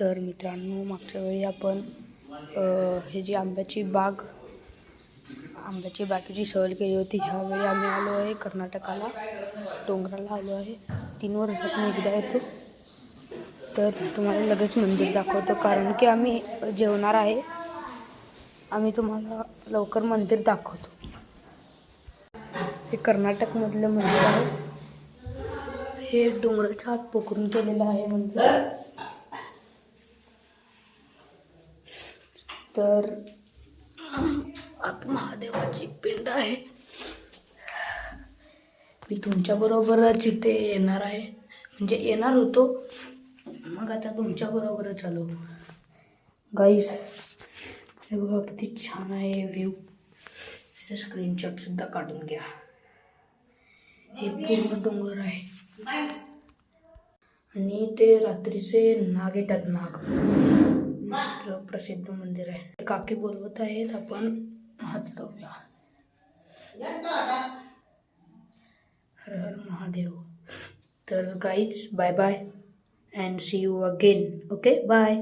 तर मित्रांनो, मागच्या वेळी आपण हे जी आंब्याची बागेची सहल केली होती. ह्यावेळी आम्ही आलो आहे कर्नाटकाला, डोंगराला आलो आहे. 3 वर्षातून एकदा येतो. तर तुम्हाला लगेच मंदिर दाखवतो, कारण की आम्ही जेवणार आहे. आम्ही तुम्हाला लवकर मंदिर दाखवतो. हे कर्नाटकमधलं मंदिर आहे. हे डोंगराच्या आत पोखरून केलेलं आहे मंदिर. तर आत महादेवाची पिंड आहे. मी तुमच्याबरोबरच इथे येणार आहे, म्हणजे येणार होतो, मग आता तुमच्याबरोबरच आलो. गाईज, हे बघा किती छान आहे व्ह्यू. याचा स्क्रीनशॉटसुद्धा काढून घ्या. हे पूर्ण डोंगर आहे आणि ते रात्रीचे नाग येतात. प्रसिद्ध मंदिर आहे. काकी बोलवत आहेत, आपण हात लावूया. हर हर महादेव. तर guys, bye bye and see you again. Okay, bye.